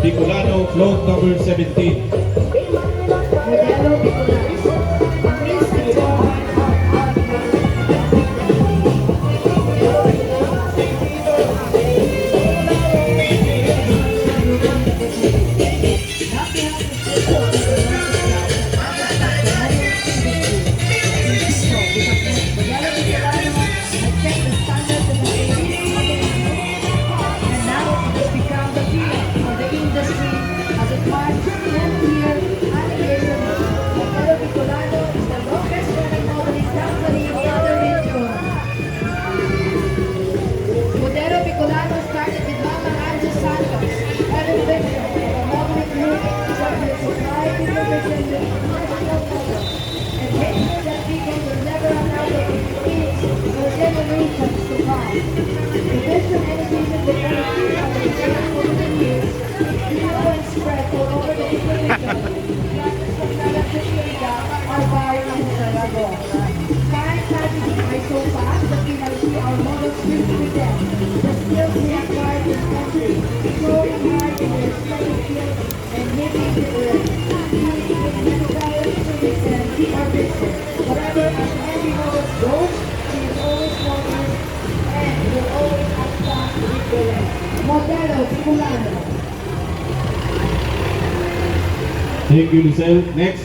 Bicolano, float number 17. Modelo Bicolano. Miss Bicolano. Modelo Bicolano. Thank you, Lucel. Next,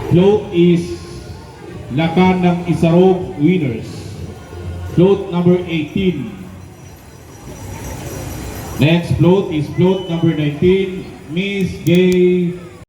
float is Lakan ng Isarog Winners. Float number 18. Next float is float number 19, Miss Gay